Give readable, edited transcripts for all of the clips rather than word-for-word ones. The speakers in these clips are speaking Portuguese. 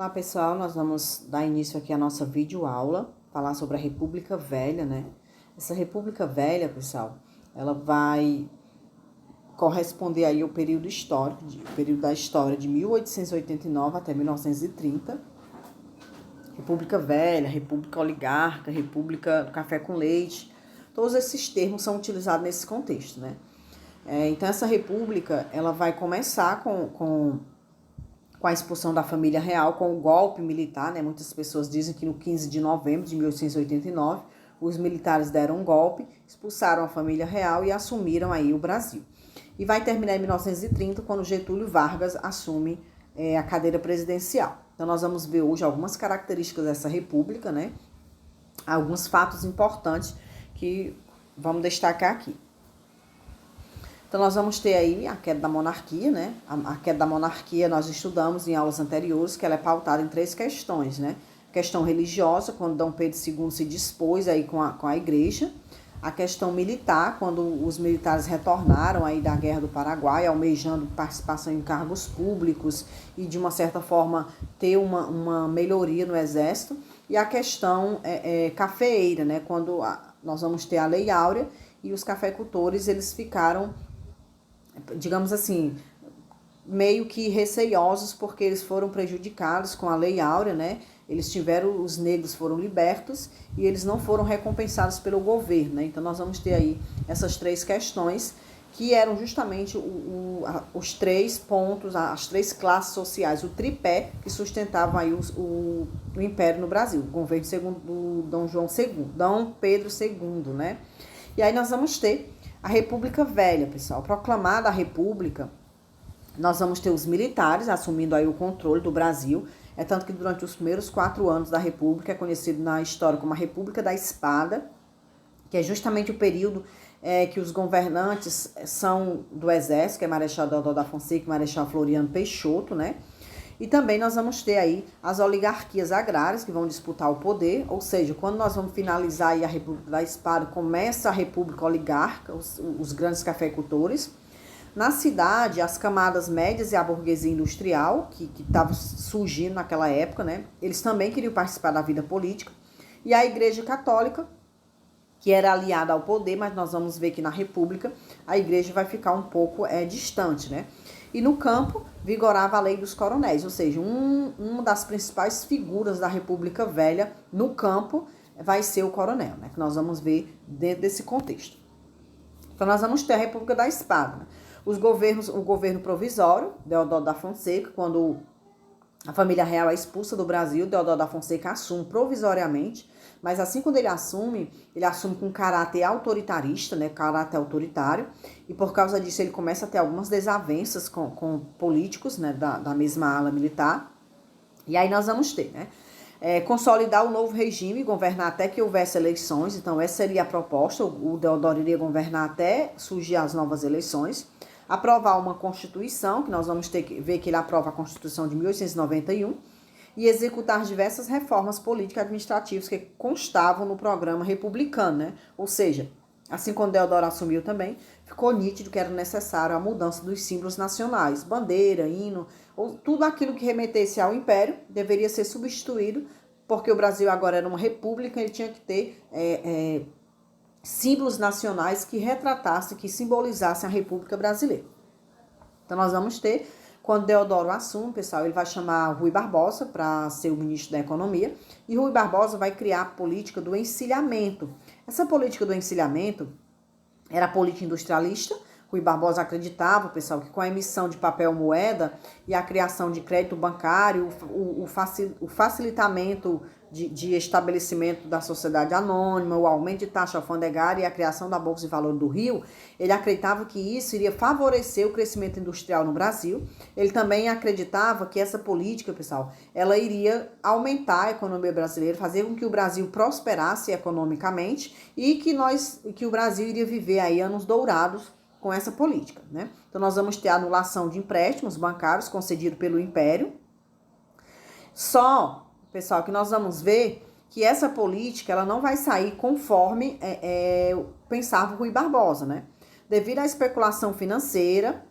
Olá pessoal, nós vamos dar início aqui à nossa videoaula, falar sobre a República Velha, né? Essa República Velha, pessoal, ela vai corresponder aí ao período histórico, o período da história de 1889 até 1930. República Velha, República Oligarca, República do Café com Leite, todos esses termos são utilizados nesse contexto, né? Então essa república, ela vai começar com a expulsão da família real, com o golpe militar, né? Muitas pessoas dizem que no 15 de novembro de 1889, os militares deram um golpe, expulsaram a família real e assumiram aí o Brasil. E vai terminar em 1930, quando Getúlio Vargas assume a cadeira presidencial. Então nós vamos ver hoje algumas características dessa república, né? Alguns fatos importantes que vamos destacar aqui. Então, nós vamos ter aí a queda da monarquia, né? A queda da monarquia nós estudamos em aulas anteriores, que ela é pautada em 3 questões, né? Questão religiosa, quando Dom Pedro II se dispôs aí com a igreja. A questão militar, quando os militares retornaram aí da Guerra do Paraguai, almejando participação em cargos públicos e, de uma certa forma, ter uma melhoria no exército. E a questão cafeeira, né? Quando nós vamos ter a Lei Áurea e os cafeicultores, eles ficaram, digamos assim, meio que receiosos porque eles foram prejudicados com a Lei Áurea, né? Os negros foram libertos e eles não foram recompensados pelo governo, né? Então nós vamos ter aí essas 3 questões que eram justamente os 3 pontos, as 3 classes sociais, o tripé que sustentavam aí o Império no Brasil, o governo do Dom Pedro II, né? E aí nós vamos ter a República Velha, pessoal. Proclamada a República, nós vamos ter os militares assumindo aí o controle do Brasil. É tanto que durante os primeiros 4 anos da República, é conhecido na história como a República da Espada, que é justamente o período que os governantes são do Exército, que é Marechal Deodoro da Fonseca e Marechal Floriano Peixoto, né? E também nós vamos ter aí as oligarquias agrárias que vão disputar o poder, ou seja, quando nós vamos finalizar aí a República da Espada, começa a República Oligarca, os grandes cafeicultores. Na cidade, as camadas médias e a burguesia industrial, que estava surgindo naquela época, né? Eles também queriam participar da vida política. E a Igreja Católica, que era aliada ao poder, mas nós vamos ver que na República a igreja vai ficar um pouco distante, né? E no campo vigorava a lei dos coronéis, ou seja, uma das principais figuras da República Velha no campo vai ser o coronel, né? Que nós vamos ver dentro desse contexto. Então nós vamos ter a República da Espada, né? O governo provisório, Deodoro da Fonseca, quando a família real é expulsa do Brasil, Deodoro da Fonseca assume provisoriamente, mas assim quando ele assume com caráter autoritarista, né, caráter autoritário, e por causa disso ele começa a ter algumas desavenças com políticos, né, da mesma ala militar. E aí nós vamos ter, né, consolidar o novo regime, governar até que houvesse eleições. Então essa seria a proposta, o Deodoro iria governar até surgir as novas eleições. Aprovar uma Constituição, que nós vamos ter que ver que ele aprova a Constituição de 1891, e executar diversas reformas políticas e administrativas que constavam no programa republicano, né? Ou seja, assim como Deodoro assumiu também, ficou nítido que era necessário a mudança dos símbolos nacionais, bandeira, hino, ou tudo aquilo que remetesse ao Império deveria ser substituído, porque o Brasil agora era uma república, ele tinha que ter símbolos nacionais que retratassem, que simbolizassem a República Brasileira. Então nós vamos ter, quando Deodoro assume, pessoal, ele vai chamar Rui Barbosa para ser o ministro da Economia, e Rui Barbosa vai criar a política do encilhamento. Essa política do encilhamento era política industrialista. Rui Barbosa acreditava, pessoal, que com a emissão de papel moeda e a criação de crédito bancário, o facilitamento de estabelecimento da sociedade anônima, o aumento de taxa alfandegária e a criação da Bolsa de Valores do Rio, ele acreditava que isso iria favorecer o crescimento industrial no Brasil. Ele também acreditava que essa política, pessoal, ela iria aumentar a economia brasileira, fazer com que o Brasil prosperasse economicamente e que o Brasil iria viver aí anos dourados com essa política, né? Então nós vamos ter a anulação de empréstimos bancários concedidos pelo Império. Só, pessoal, que nós vamos ver que essa política ela não vai sair conforme pensava o Rui Barbosa, né? Devido à especulação financeira,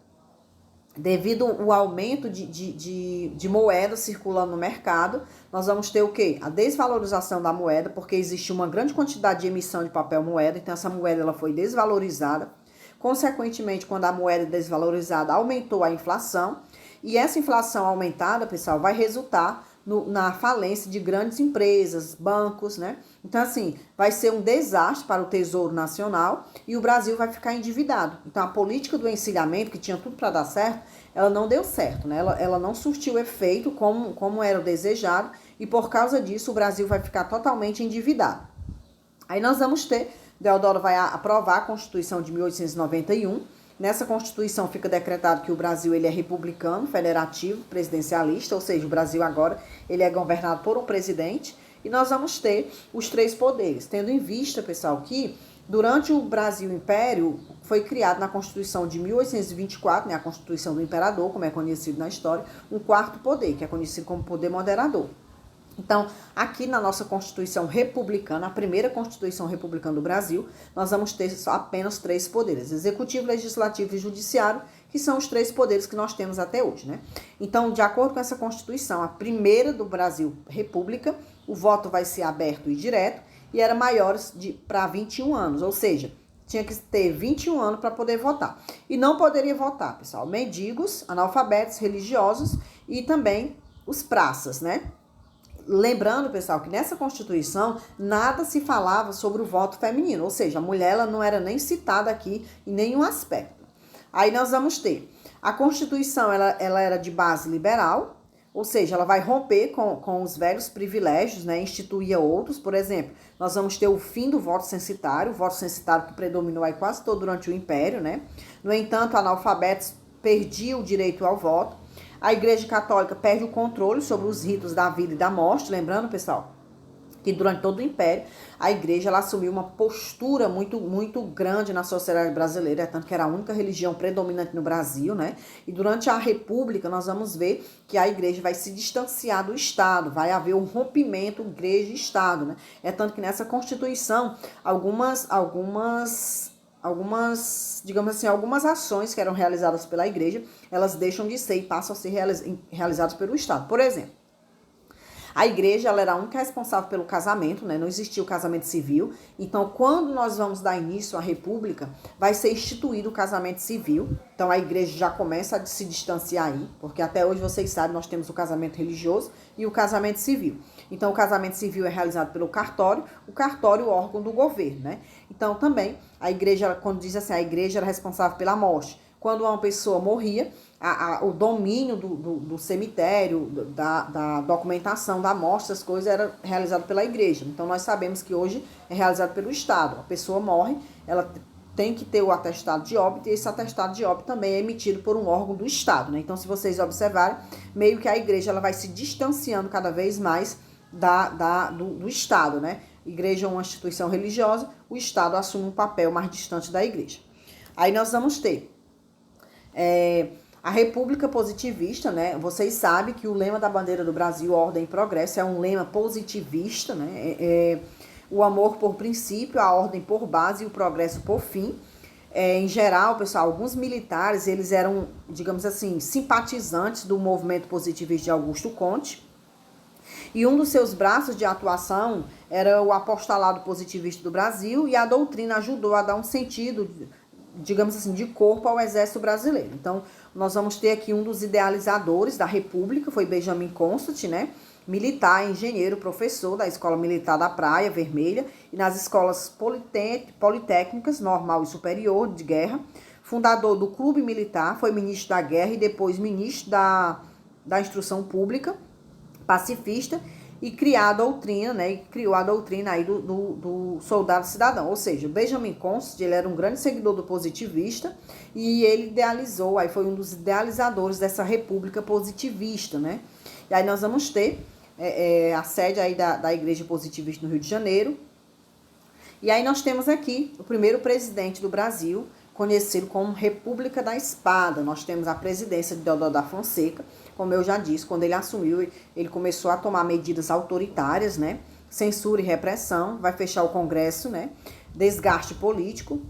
devido ao aumento de moeda circulando no mercado, nós vamos ter o quê? A desvalorização da moeda, porque existe uma grande quantidade de emissão de papel moeda, então essa moeda ela foi desvalorizada. Consequentemente, quando a moeda é desvalorizada, aumentou a inflação, e essa inflação aumentada, pessoal, vai resultar na falência de grandes empresas, bancos, né? Então, assim, vai ser um desastre para o Tesouro Nacional e o Brasil vai ficar endividado. Então, a política do encilhamento, que tinha tudo para dar certo, ela não deu certo, né? Ela não surtiu efeito como era o desejado e, por causa disso, o Brasil vai ficar totalmente endividado. Aí nós vamos ter, Deodoro vai aprovar a Constituição de 1891. Nessa Constituição fica decretado que o Brasil ele é republicano, federativo, presidencialista, ou seja, o Brasil agora ele é governado por um presidente e nós vamos ter os 3 poderes, tendo em vista, pessoal, que durante o Brasil Império foi criado na Constituição de 1824, né, a Constituição do Imperador, como é conhecido na história, um 4º poder, que é conhecido como poder moderador. Então, aqui na nossa Constituição Republicana, a primeira Constituição Republicana do Brasil, nós vamos ter só apenas 3 poderes, Executivo, Legislativo e Judiciário, que são os 3 poderes que nós temos até hoje, né? Então, de acordo com essa Constituição, a primeira do Brasil, República, o voto vai ser aberto e direto, e era maior para 21 anos, ou seja, tinha que ter 21 anos para poder votar. E não poderia votar, pessoal, mendigos, analfabetos, religiosos e também os praças, né? Lembrando, pessoal, que nessa Constituição nada se falava sobre o voto feminino, ou seja, a mulher ela não era nem citada aqui em nenhum aspecto. Aí nós vamos ter, a Constituição ela era de base liberal, ou seja, ela vai romper com os velhos privilégios, né, instituía outros, por exemplo, nós vamos ter o fim do voto censitário, o voto censitário que predominou aí quase todo durante o Império, né? No entanto, analfabetos perdiam o direito ao voto. A Igreja Católica perde o controle sobre os ritos da vida e da morte, lembrando, pessoal, que durante todo o Império, a Igreja ela assumiu uma postura muito grande na sociedade brasileira, tanto que era a única religião predominante no Brasil, né? E durante a República, nós vamos ver que a Igreja vai se distanciar do Estado, vai haver um rompimento Igreja e Estado, né? É tanto que nessa Constituição, algumas, digamos assim, algumas ações que eram realizadas pela Igreja, elas deixam de ser e passam a ser realizadas pelo Estado. Por exemplo, a Igreja ela era a única responsável pelo casamento, né? Não existia o casamento civil. Então, quando nós vamos dar início à República, vai ser instituído o casamento civil. Então, a Igreja já começa a se distanciar aí, porque até hoje, vocês sabem, nós temos o casamento religioso e o casamento civil. Então, o casamento civil é realizado pelo cartório, o órgão do governo, né? Então, também, a Igreja, quando diz assim, a Igreja era responsável pela morte. Quando uma pessoa morria, o domínio do cemitério, da documentação da morte, essas coisas, era realizado pela Igreja. Então, nós sabemos que hoje é realizado pelo Estado. A pessoa morre, ela tem que ter o atestado de óbito, e esse atestado de óbito também é emitido por um órgão do Estado, né? Então, se vocês observarem, meio que a Igreja ela vai se distanciando cada vez mais do Estado, né? Igreja é uma instituição religiosa, o Estado assume um papel mais distante da Igreja. Aí nós vamos ter a República Positivista, né? Vocês sabem que o lema da bandeira do Brasil, Ordem e Progresso, é um lema positivista, né? O amor por princípio, a ordem por base e o progresso por fim. Em geral, pessoal, alguns militares, eles eram, digamos assim, simpatizantes do movimento positivista de Augusto Comte. E um dos seus braços de atuação era o apostolado positivista do Brasil, e a doutrina ajudou a dar um sentido, digamos assim, de corpo ao exército brasileiro. Então, nós vamos ter aqui um dos idealizadores da República, foi Benjamin Constant, né? Militar, engenheiro, professor da Escola Militar da Praia Vermelha e nas escolas politécnicas, normal e superior de guerra, fundador do Clube Militar, foi ministro da Guerra e depois ministro da Instrução Pública, pacifista, e criou a doutrina, né, criou a doutrina aí do soldado cidadão. Ou seja, Benjamin Constant, ele era um grande seguidor do positivista e ele idealizou, aí foi um dos idealizadores dessa república positivista, né? E aí nós vamos ter a sede aí da Igreja Positivista no Rio de Janeiro. E aí nós temos aqui o primeiro presidente do Brasil, conhecido como República da Espada. Nós temos a presidência de Deodoro da Fonseca. Como eu já disse, quando ele assumiu, ele começou a tomar medidas autoritárias, né? Censura e repressão, vai fechar o Congresso, né? Desgaste político,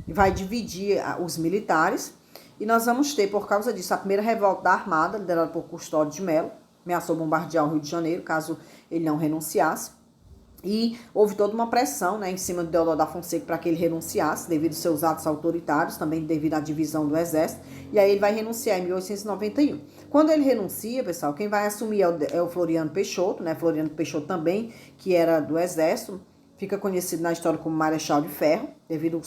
vai dividir os militares. E nós vamos ter, por causa disso, a primeira revolta da Armada, liderada por Custódio de Mello, ameaçou bombardear o Rio de Janeiro, caso ele não renunciasse. E houve toda uma pressão, né, em cima de Deodoro da Fonseca para que ele renunciasse, devido aos seus atos autoritários, também devido à divisão do Exército. E aí ele vai renunciar em 1891. Quando ele renuncia, pessoal, quem vai assumir é o Floriano Peixoto, né? Floriano Peixoto também, que era do Exército, fica conhecido na história como Marechal de Ferro, devido ao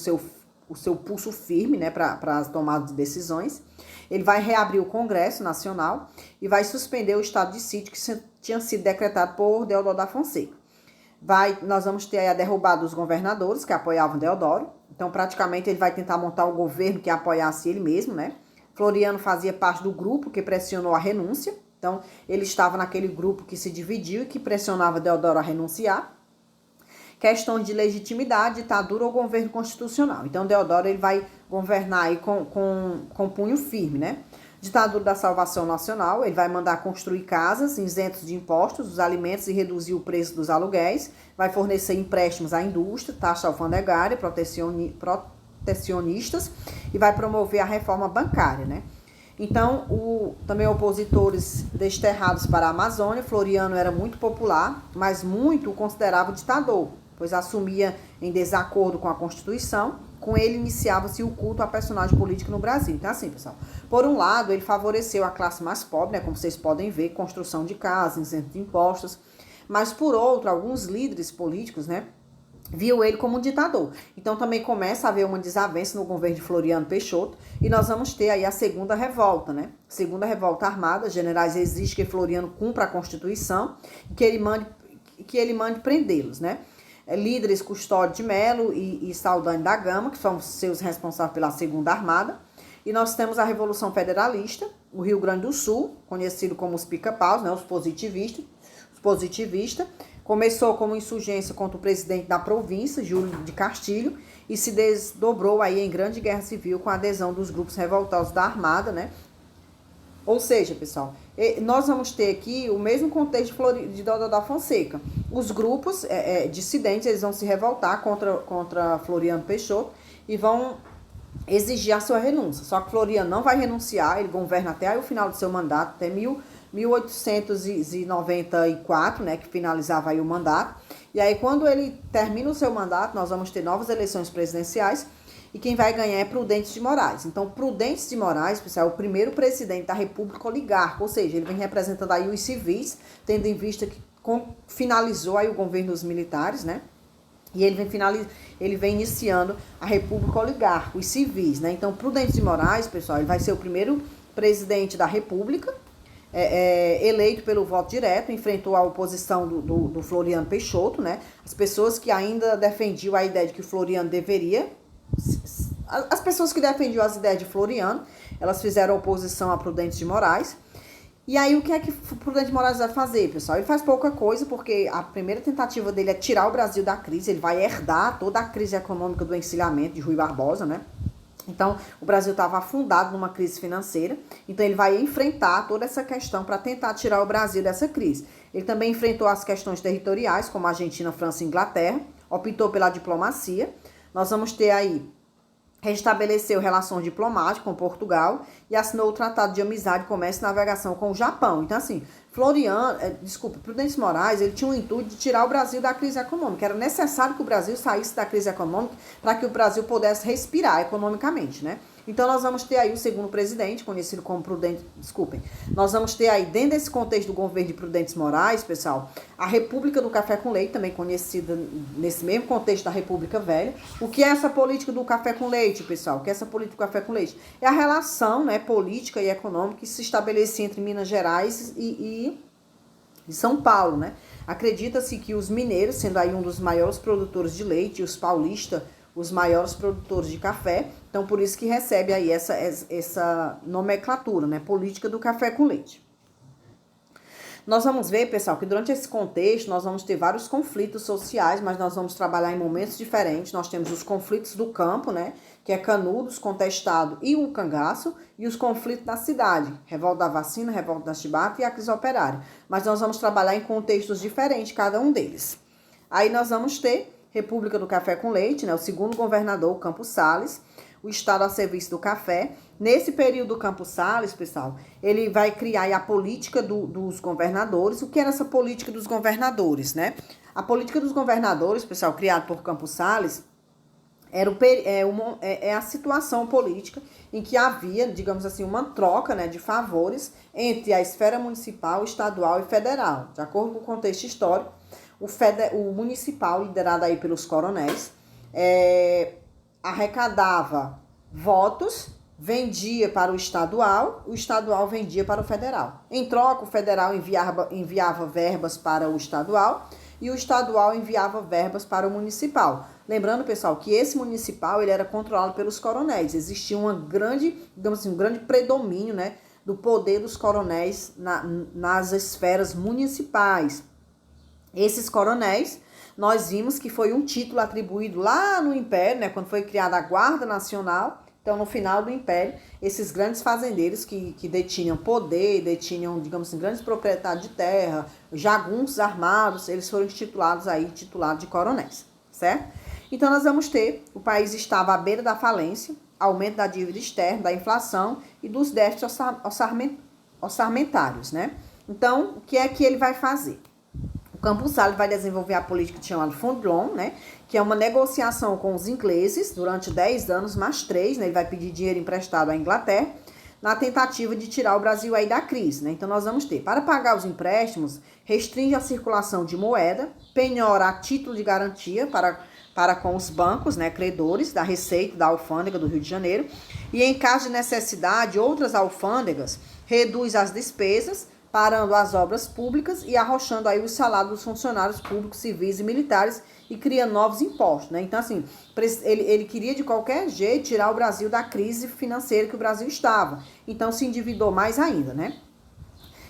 seu pulso firme, né, para as tomadas de decisões. Ele vai reabrir o Congresso Nacional e vai suspender o estado de sítio que tinha sido decretado por Deodoro da Fonseca. Nós vamos ter aí a derrubada dos governadores que apoiavam Deodoro. Então, praticamente, ele vai tentar montar um governo que apoiasse ele mesmo, né? Floriano fazia parte do grupo que pressionou a renúncia. Então, ele estava naquele grupo que se dividiu e que pressionava Deodoro a renunciar. Questões de legitimidade, ditadura ou governo constitucional. Então, Deodoro ele vai governar aí com punho firme, né? Ditadura da Salvação Nacional, ele vai mandar construir casas isentas de impostos, dos alimentos e reduzir o preço dos aluguéis, vai fornecer empréstimos à indústria, taxa alfandegária, protecionistas e vai promover a reforma bancária, né? Então, também opositores desterrados para a Amazônia, Floriano era muito popular, mas muito o considerava ditador, pois assumia em desacordo com a Constituição. Com ele iniciava-se o culto a personagem político no Brasil. Então, assim, pessoal, por um lado, ele favoreceu a classe mais pobre, né, como vocês podem ver, construção de casas, isento de impostos, mas por outro, alguns líderes políticos, né, viu ele como um ditador. Então, também começa a haver uma desavença no governo de Floriano Peixoto e nós vamos ter aí a segunda revolta, né? Segunda revolta armada, generais exigem que Floriano cumpra a Constituição e que ele mande prendê-los, né? Líderes Custódio de Mello e Saldanha da Gama, que são seus responsáveis pela Segunda Armada. E nós temos a Revolução Federalista, o Rio Grande do Sul, conhecido como os pica-paus, né, os positivistas. Começou como insurgência contra o presidente da província, Júlio de Castilho, e se desdobrou aí em grande guerra civil com a adesão dos grupos revoltosos da Armada, né? Ou seja, pessoal, nós vamos ter aqui o mesmo contexto de Deodoro da Fonseca. Os grupos dissidentes eles vão se revoltar contra Floriano Peixoto e vão exigir a sua renúncia. Só que Floriano não vai renunciar, ele governa até aí o final do seu mandato, até 1894, né, que finalizava aí o mandato. E aí, quando ele termina o seu mandato, nós vamos ter novas eleições presidenciais. E quem vai ganhar é Prudentes de Moraes. Então, Prudentes de Moraes, pessoal, é o primeiro presidente da República Oligarca, ou seja, ele vem representando aí os civis, tendo em vista que finalizou aí o governo dos militares, né? E ele vem iniciando a República Oligarca, os civis, né? Então, Prudentes de Moraes, pessoal, ele vai ser o primeiro presidente da República, eleito pelo voto direto, enfrentou a oposição do Floriano Peixoto, né? As pessoas que ainda defendiam a ideia de que o Floriano deveria... As pessoas que defendiam as ideias de Floriano, elas fizeram oposição a Prudentes de Moraes. E aí, o que é que Prudentes de Moraes vai fazer, pessoal? Ele faz pouca coisa, porque a primeira tentativa dele é tirar o Brasil da crise. Ele vai herdar toda a crise econômica do encilhamento de Rui Barbosa, né? Então, o Brasil estava afundado numa crise financeira. Então, ele vai enfrentar toda essa questão para tentar tirar o Brasil dessa crise. Ele também enfrentou as questões territoriais, como a Argentina, França e Inglaterra. Optou pela diplomacia. Nós vamos ter aí, restabeleceu relações diplomáticas com Portugal e assinou o Tratado de Amizade, Comércio e Navegação com o Japão. Então, assim, Prudentes de Moraes, ele tinha o intuito de tirar o Brasil da crise econômica. Era necessário que o Brasil saísse da crise econômica para que o Brasil pudesse respirar economicamente, né? Então, nós vamos ter aí o segundo presidente, conhecido como nós vamos ter aí, dentro desse contexto do governo de Prudentes Moraes, pessoal, a República do Café com Leite, também conhecida nesse mesmo contexto da República Velha. O que é essa política do café com leite, pessoal? O que é essa política do café com leite? É a relação, né, política e econômica que se estabelecia entre Minas Gerais e São Paulo, né? Acredita-se que os mineiros, sendo aí um dos maiores produtores de leite, e os paulistas, os maiores produtores de café, então por isso que recebe aí essa nomenclatura, né, política do café com leite. Nós vamos ver, pessoal, que durante esse contexto nós vamos ter vários conflitos sociais, mas nós vamos trabalhar em momentos diferentes. Nós temos os conflitos do campo, né, que é Canudos, Contestado e o Cangaço, e os conflitos da cidade, Revolta da Vacina, Revolta da Chibata e a crise operária. Mas nós vamos trabalhar em contextos diferentes, cada um deles. Aí nós vamos ter República do Café com Leite, né, o segundo governador, Campos Salles. o Estado a serviço do café. Nesse período do Campos Salles, pessoal, ele vai criar aí a política dos governadores. O que era essa política dos governadores, né? A política dos governadores, pessoal, criada por Campos Salles, é a situação política em que havia, digamos assim, uma troca, né, de favores entre a esfera municipal, estadual e federal. De acordo com o contexto histórico, o municipal, liderado aí pelos coronéis, arrecadava votos, vendia para o estadual vendia para o federal. Em troca, o federal enviava verbas para o estadual e o estadual enviava verbas para o municipal. Lembrando, pessoal, que esse municipal ele era controlado pelos coronéis. Existia digamos assim, um grande predomínio, né, do poder dos coronéis nas esferas municipais. Esses coronéis, nós vimos que foi um título atribuído lá no Império, né, quando foi criada a Guarda Nacional. Então, no final do Império, esses grandes fazendeiros que detinham poder, digamos assim, grandes propriedades de terra, jagunços armados, eles foram titulados de coronéis, certo? Então, nós vamos ter, o país estava à beira da falência, aumento da dívida externa, da inflação e dos déficits orçamentários, né? Então, o que é que ele vai fazer? O Campos Salles vai desenvolver a política chamada Fondlon, né, que é uma negociação com os ingleses durante 10 anos, mais 3, né, ele vai pedir dinheiro emprestado à Inglaterra, na tentativa de tirar o Brasil aí da crise, né? Então, nós vamos ter, para pagar os empréstimos, restringe a circulação de moeda, penhora a título de garantia para com os bancos, né, credores da Receita da Alfândega do Rio de Janeiro, e em caso de necessidade, outras alfândegas reduz as despesas, parando as obras públicas e arrochando aí os salários dos funcionários públicos, civis e militares e cria novos impostos, né? Então, assim, ele queria de qualquer jeito tirar o Brasil da crise financeira que o Brasil estava. Então, se endividou mais ainda, né?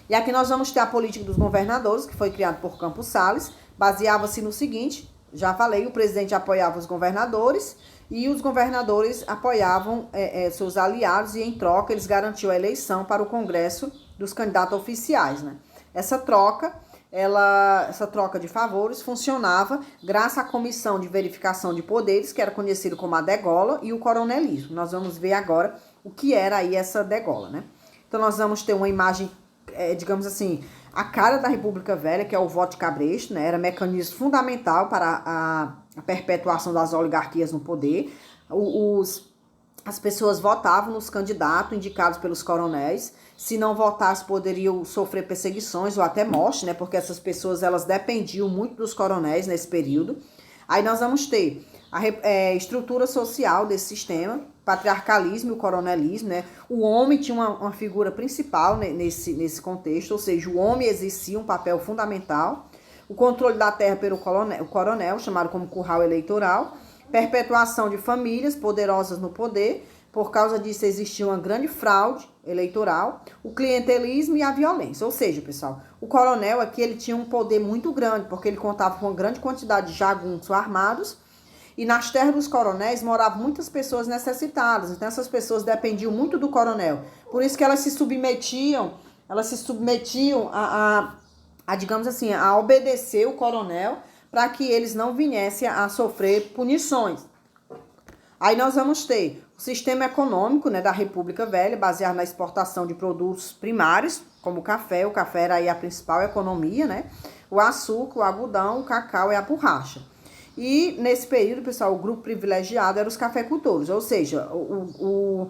E aqui nós vamos ter a política dos governadores, que foi criada por Campos Salles, baseava-se no seguinte, já falei, o presidente apoiava os governadores e os governadores apoiavam seus aliados e, em troca, eles garantiam a eleição para o Congresso dos candidatos oficiais, né? Essa troca de favores funcionava graças à Comissão de Verificação de Poderes, que era conhecido como a degola, e o coronelismo. Nós vamos ver agora o que era aí essa degola, né? Então, nós vamos ter uma imagem, digamos assim, a cara da República Velha, que é o voto de cabresto, né? Era mecanismo fundamental para a perpetuação das oligarquias no poder. As pessoas votavam nos candidatos indicados pelos coronéis. Se não votasse, poderiam sofrer perseguições ou até morte, né? Porque essas pessoas, elas dependiam muito dos coronéis nesse período. Aí nós vamos ter a estrutura social desse sistema, patriarcalismo e o coronelismo, né? O homem tinha uma figura principal nesse contexto, ou seja, o homem exercia um papel fundamental. O controle da terra pelo coronel, chamado como curral eleitoral, perpetuação de famílias poderosas no poder. Por causa disso, existia uma grande fraude eleitoral, o clientelismo e a violência. Ou seja, pessoal, o coronel aqui ele tinha um poder muito grande, porque ele contava com uma grande quantidade de jagunços armados, e nas terras dos coronéis moravam muitas pessoas necessitadas. Então, essas pessoas dependiam muito do coronel. Por isso que elas se submetiam digamos assim, a obedecer o coronel, para que eles não viessem a sofrer punições. Aí nós vamos ter o sistema econômico, né, da República Velha, baseado na exportação de produtos primários, como o café era aí a principal economia, né? O açúcar, o algodão, o cacau e a borracha. E nesse período, pessoal, o grupo privilegiado era os cafeicultores, ou seja, o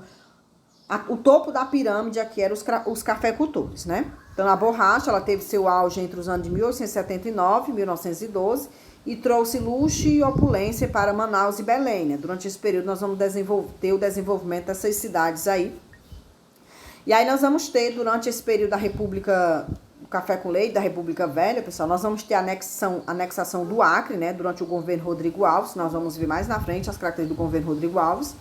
topo da pirâmide aqui eram os cafeicultores, né? Então, a borracha, ela teve seu auge entre os anos de 1879 e 1912 e trouxe luxo e opulência para Manaus e Belém, né? Durante esse período, nós vamos ter o desenvolvimento dessas cidades aí. E aí, nós vamos ter, durante esse período da República, o café com leite, da República Velha, pessoal, nós vamos ter a anexação do Acre, né? Durante o governo Rodrigo Alves, nós vamos ver mais na frente as características do governo Rodrigo Alves.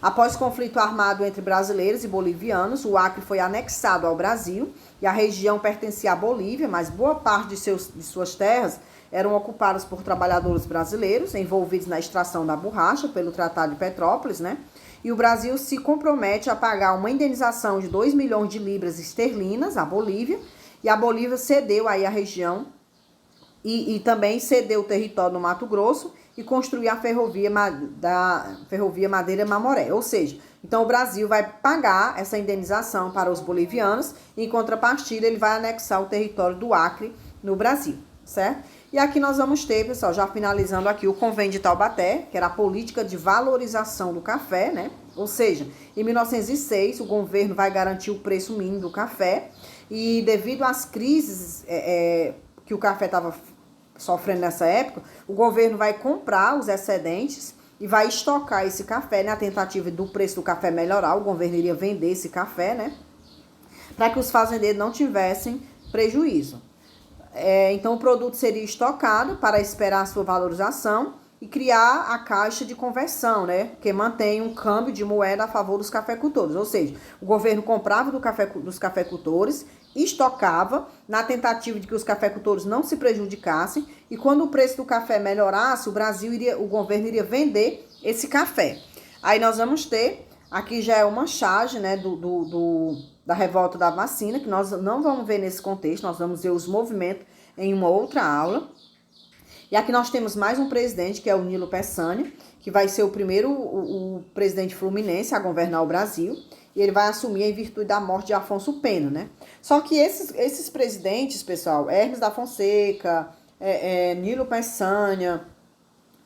Após o conflito armado entre brasileiros e bolivianos, o Acre foi anexado ao Brasil e a região pertencia à Bolívia, mas boa parte de suas terras eram ocupadas por trabalhadores brasileiros envolvidos na extração da borracha pelo Tratado de Petrópolis, né? E o Brasil se compromete a pagar uma indenização de 2 milhões de libras esterlinas à Bolívia, e a Bolívia cedeu aí a região e também cedeu o território no Mato Grosso e construir a da ferrovia Madeira-Mamoré. Ou seja, então o Brasil vai pagar essa indenização para os bolivianos e, em contrapartida, ele vai anexar o território do Acre no Brasil, certo? E aqui nós vamos ter, pessoal, já finalizando aqui, o Convênio de Taubaté, que era a política de valorização do café, né? Ou seja, em 1906, o governo vai garantir o preço mínimo do café e, devido às crises que o café estava sofrendo nessa época, o governo vai comprar os excedentes e vai estocar esse café, na tentativa do preço do café melhorar. O governo iria vender esse café, né? Para que os fazendeiros não tivessem prejuízo. Então, o produto seria estocado para esperar a sua valorização e criar a caixa de conversão, né? Que mantém um câmbio de moeda a favor dos cafeicultores. Ou seja, o governo comprava dos cafeicultores, estocava na tentativa de que os cafeicultores não se prejudicassem, e quando o preço do café melhorasse, o governo iria vender esse café. Aí nós vamos ter, aqui já é uma charge, né, da revolta da vacina, que nós não vamos ver nesse contexto, nós vamos ver os movimentos em uma outra aula. E aqui nós temos mais um presidente, que é o Nilo Peçanha, que vai ser o primeiro o presidente fluminense a governar o Brasil, e ele vai assumir em virtude da morte de Afonso Pena, né? Só que esses presidentes, pessoal, Hermes da Fonseca, Nilo Peçanha,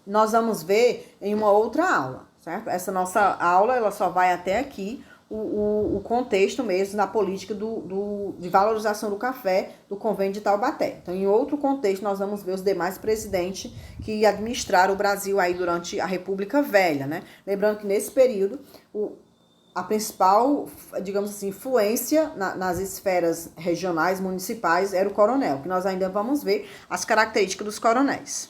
nós vamos ver em uma outra aula, certo? Essa nossa aula, ela só vai até aqui, o contexto mesmo na política de valorização do café do Convênio de Taubaté. Então, em outro contexto, nós vamos ver os demais presidentes que administraram o Brasil aí durante a República Velha, né? Lembrando que nesse período, a principal, digamos assim, influência nas esferas regionais, municipais, era o coronel, que nós ainda vamos ver as características dos coronéis.